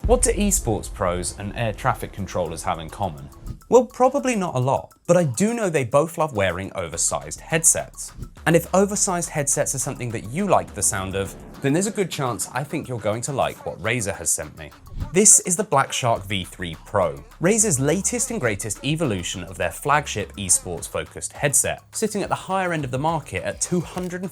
What do esports pros and air traffic controllers have in common? Well, probably not a lot, but I do know they both love wearing oversized headsets. And if oversized headsets are something that you like the sound of, then there's a good chance I think you're going to like what Razer has sent me. This is the Blackshark V3 Pro, Razer's latest and greatest evolution of their flagship esports-focused headset, sitting at the higher end of the market at $250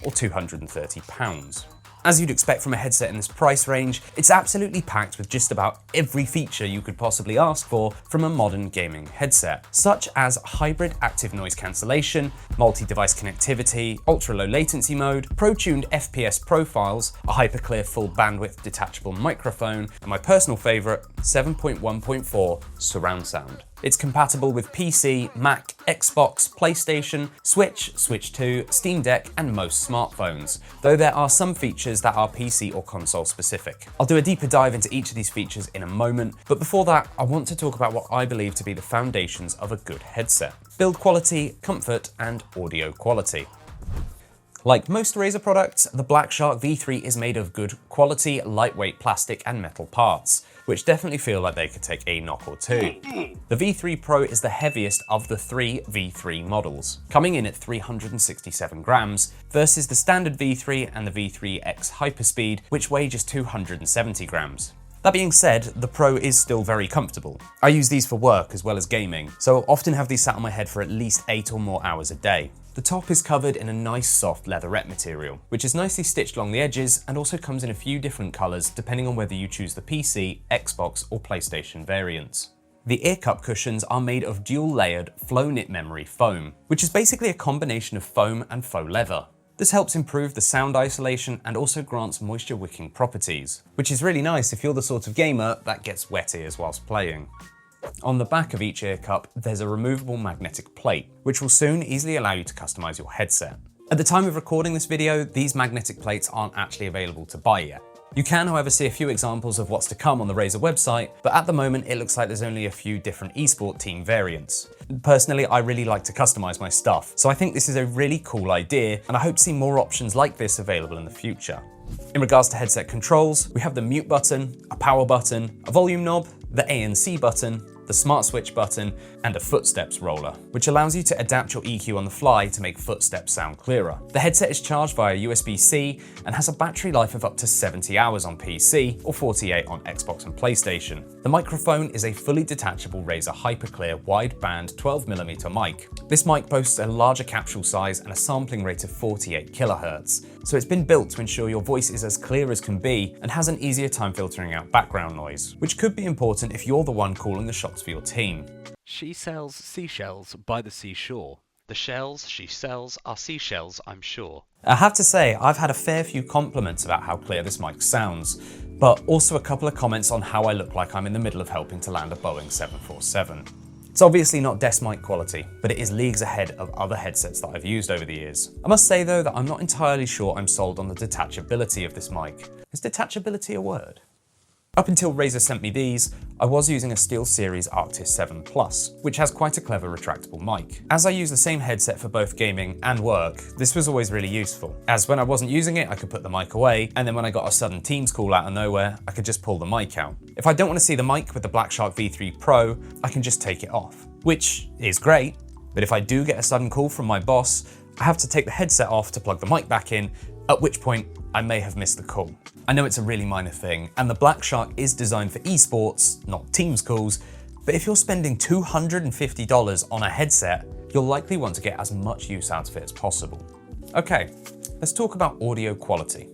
or £230. As you'd expect from a headset in this price range, it's absolutely packed with just about every feature you could possibly ask for from a modern gaming headset, such as hybrid active noise cancellation, multi-device connectivity, ultra-low latency mode, pro-tuned FPS profiles, a HyperClear full bandwidth detachable microphone, and my personal favorite, 7.1.4 surround sound. It's compatible with PC, Mac, Xbox, PlayStation, Switch, Switch 2, Steam Deck, and most smartphones, though there are some features that are PC or console specific. I'll do a deeper dive into each of these features in a moment, but before that, I want to talk about what I believe to be the foundations of a good headset: build quality, comfort, and audio quality. Like most Razer products, the Blackshark V3 is made of good quality, lightweight plastic and metal parts, which definitely feel like they could take a knock or two. The V3 Pro is the heaviest of the three V3 models, coming in at 367 grams, versus the standard V3 and the V3X Hyperspeed, which weigh just 270 grams. That being said, the Pro is still very comfortable. I use these for work as well as gaming, so I'll often have these sat on my head for at least 8 or more hours a day. The top is covered in a nice soft leatherette material, which is nicely stitched along the edges and also comes in a few different colours depending on whether you choose the PC, Xbox or PlayStation variants. The ear cup cushions are made of dual-layered flow-knit memory foam, which is basically a combination of foam and faux leather. This helps improve the sound isolation and also grants moisture-wicking properties, which is really nice if you're the sort of gamer that gets wet ears whilst playing. On the back of each ear cup, there's a removable magnetic plate, which will soon easily allow you to customize your headset. At the time of recording this video, these magnetic plates aren't actually available to buy yet. You can, however, see a few examples of what's to come on the Razer website, but at the moment it looks like there's only a few different eSport team variants. Personally, I really like to customize my stuff, so I think this is a really cool idea, and I hope to see more options like this available in the future. In regards to headset controls, we have the mute button, a power button, a volume knob, the ANC button, the smart switch button, and a footsteps roller, which allows you to adapt your EQ on the fly to make footsteps sound clearer. The headset is charged via USB-C and has a battery life of up to 70 hours on PC or 48 on Xbox and PlayStation. The microphone is a fully detachable Razer HyperClear Wideband 12mm mic. This mic boasts a larger capsule size and a sampling rate of 48 kHz, so it's been built to ensure your voice is as clear as can be and has an easier time filtering out background noise, which could be important if you're the one calling the shots for your team. She sells seashells by the seashore. The shells she sells are seashells, I'm sure. I have to say, I've had a fair few compliments about how clear this mic sounds, but also a couple of comments on how I look like I'm in the middle of helping to land a Boeing 747. It's obviously not desk mic quality, but it is leagues ahead of other headsets that I've used over the years. I must say though that I'm not entirely sure I'm sold on the detachability of this mic. Is detachability a word? Up until Razer sent me these, I was using a SteelSeries Arctis 7 Plus, which has quite a clever retractable mic. As I use the same headset for both gaming and work, this was always really useful, as when I wasn't using it, I could put the mic away, and then when I got a sudden Teams call out of nowhere, I could just pull the mic out. If I don't want to see the mic with the Blackshark V3 Pro, I can just take it off, which is great, but if I do get a sudden call from my boss, I have to take the headset off to plug the mic back in, at which point I may have missed the call. I know it's a really minor thing, and the Blackshark is designed for esports, not Teams calls, but if you're spending $250 on a headset, you'll likely want to get as much use out of it as possible. Okay, let's talk about audio quality.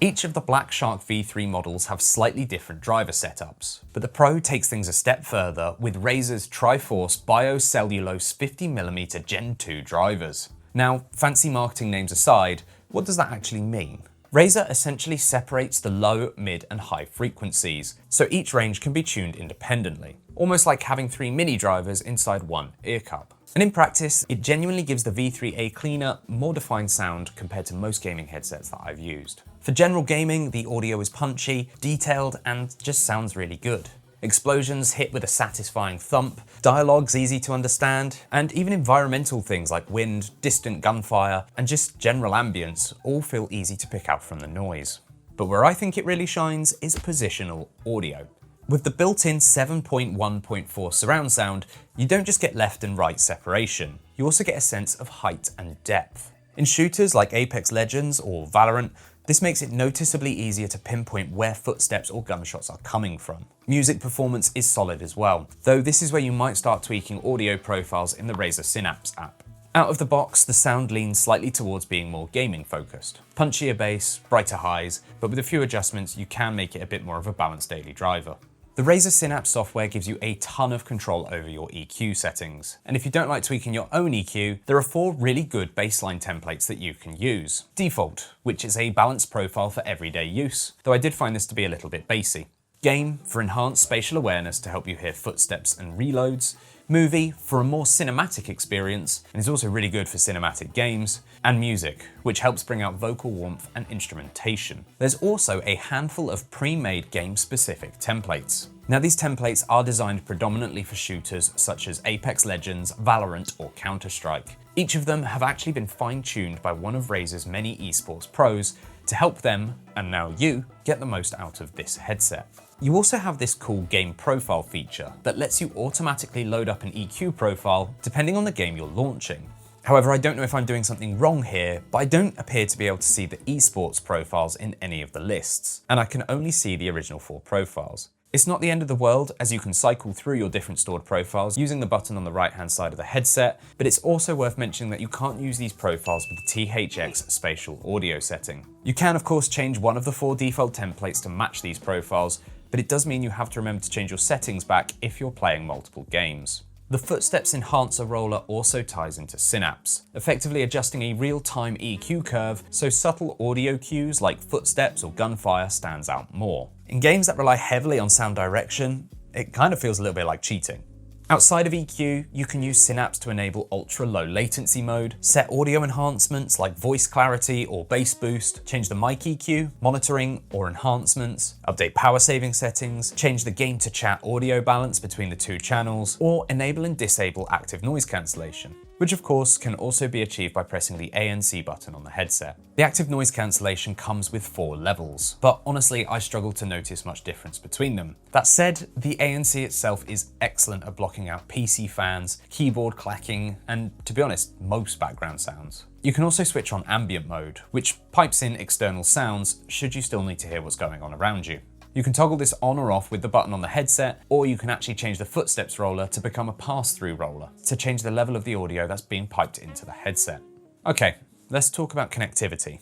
Each of the Blackshark V3 models have slightly different driver setups, but the Pro takes things a step further with Razer's Triforce Bio-Cellulose 50mm Gen 2 drivers. Now, fancy marketing names aside, what does that actually mean? Razer essentially separates the low, mid, and high frequencies, so each range can be tuned independently, almost like having 3 mini drivers inside one ear cup. And in practice, it genuinely gives the V3 a cleaner, more defined sound compared to most gaming headsets that I've used. For general gaming, the audio is punchy, detailed, and just sounds really good. Explosions hit with a satisfying thump, dialogue's easy to understand, and even environmental things like wind, distant gunfire, and just general ambience all feel easy to pick out from the noise. But where I think it really shines is positional audio. With the built-in 7.1.4 surround sound, you don't just get left and right separation, you also get a sense of height and depth. In shooters like Apex Legends or Valorant, this makes it noticeably easier to pinpoint where footsteps or gunshots are coming from. Music performance is solid as well, though this is where you might start tweaking audio profiles in the Razer Synapse app. Out of the box, the sound leans slightly towards being more gaming focused. Punchier bass, brighter highs, but with a few adjustments you can make it a bit more of a balanced daily driver. The Razer Synapse software gives you a ton of control over your EQ settings, and if you don't like tweaking your own EQ, there are 4 really good baseline templates that you can use. Default, which is a balanced profile for everyday use, though I did find this to be a little bit bassy. Game, for enhanced spatial awareness to help you hear footsteps and reloads. Movie, for a more cinematic experience, and is also really good for cinematic games. And music, which helps bring out vocal warmth and instrumentation. There's also a handful of pre-made game-specific templates. Now these templates are designed predominantly for shooters such as Apex Legends, Valorant, or Counter-Strike. Each of them have actually been fine-tuned by one of Razer's many esports pros to help them, and now you, get the most out of this headset. You also have this cool game profile feature that lets you automatically load up an EQ profile depending on the game you're launching. However, I don't know if I'm doing something wrong here, but I don't appear to be able to see the esports profiles in any of the lists, and I can only see the original 4 profiles. It's not the end of the world, as you can cycle through your different stored profiles using the button on the right-hand side of the headset, but it's also worth mentioning that you can't use these profiles with the THX spatial audio setting. You can of course change one of the 4 default templates to match these profiles, but it does mean you have to remember to change your settings back if you're playing multiple games. The Footsteps Enhancer roller also ties into Synapse, effectively adjusting a real-time EQ curve so subtle audio cues like footsteps or gunfire stands out more. In games that rely heavily on sound direction, it kind of feels a little bit like cheating. Outside of EQ, you can use Synapse to enable ultra-low latency mode, set audio enhancements like voice clarity or bass boost, change the mic EQ, monitoring or enhancements, update power saving settings, change the game-to-chat audio balance between the 2 channels, or enable and disable active noise cancellation, which of course can also be achieved by pressing the ANC button on the headset. The active noise cancellation comes with 4 levels, but honestly I struggle to notice much difference between them. That said, the ANC itself is excellent at blocking out PC fans, keyboard clacking, and to be honest, most background sounds. You can also switch on ambient mode, which pipes in external sounds should you still need to hear what's going on around you. You can toggle this on or off with the button on the headset, or you can actually change the footsteps roller to become a pass-through roller to change the level of the audio that's being piped into the headset. Okay, let's talk about connectivity.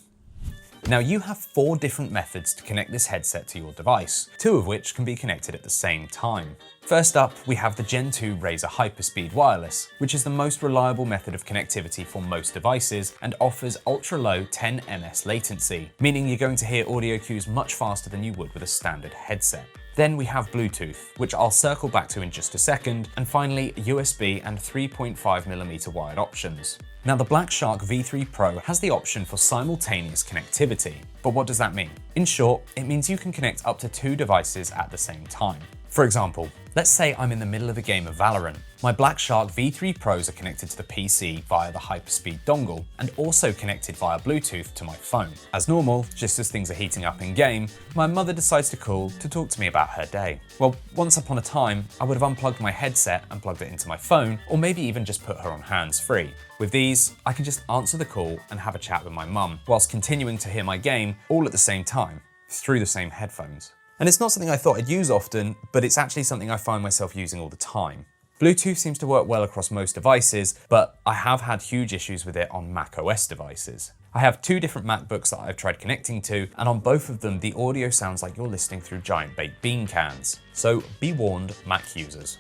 Now you have 4 different methods to connect this headset to your device, 2 of which can be connected at the same time. First up, we have the Gen 2 Razer Hyperspeed Wireless, which is the most reliable method of connectivity for most devices and offers ultra-low 10 ms latency, meaning you're going to hear audio cues much faster than you would with a standard headset. Then we have Bluetooth, which I'll circle back to in just a second, and finally USB and 3.5mm wired options. Now the Blackshark V3 Pro has the option for simultaneous connectivity, but what does that mean? In short, it means you can connect up to 2 devices at the same time. For example, let's say I'm in the middle of a game of Valorant. My Blackshark V3 Pros are connected to the PC via the Hyperspeed dongle and also connected via Bluetooth to my phone. As normal, just as things are heating up in game, my mother decides to call to talk to me about her day. Well, once upon a time, I would have unplugged my headset and plugged it into my phone, or maybe even just put her on hands-free. With these, I can just answer the call and have a chat with my mum, whilst continuing to hear my game all at the same time, through the same headphones. And it's not something I thought I'd use often, but it's actually something I find myself using all the time. Bluetooth seems to work well across most devices, but I have had huge issues with it on macOS devices. I have 2 different MacBooks that I've tried connecting to, and on both of them the audio sounds like you're listening through giant baked bean cans. So be warned, Mac users.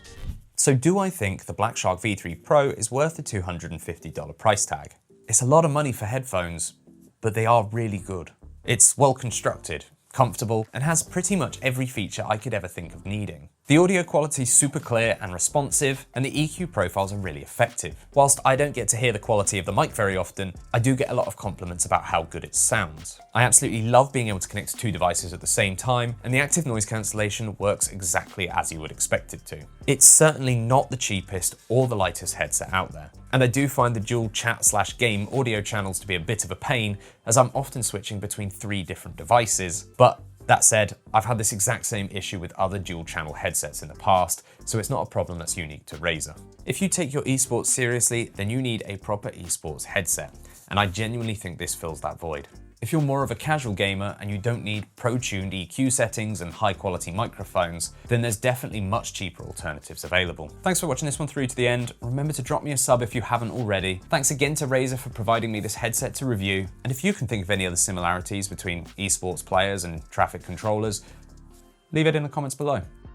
So do I think the Blackshark V3 Pro is worth the $250 price tag? It's a lot of money for headphones, but they are really good. It's well constructed, comfortable, and has pretty much every feature I could ever think of needing. The audio quality is super clear and responsive, and the EQ profiles are really effective. Whilst I don't get to hear the quality of the mic very often, I do get a lot of compliments about how good it sounds. I absolutely love being able to connect to two devices at the same time, and the active noise cancellation works exactly as you would expect it to. It's certainly not the cheapest or the lightest headset out there, and I do find the dual chat/game audio channels to be a bit of a pain, as I'm often switching between 3 different devices, but that said, I've had this exact same issue with other dual channel headsets in the past, so it's not a problem that's unique to Razer. If you take your esports seriously, then you need a proper esports headset, and I genuinely think this fills that void. If you're more of a casual gamer and you don't need pro-tuned EQ settings and high-quality microphones, then there's definitely much cheaper alternatives available. Thanks for watching this one through to the end. Remember to drop me a sub if you haven't already. Thanks again to Razer for providing me this headset to review, and if you can think of any other similarities between esports players and traffic controllers, leave it in the comments below.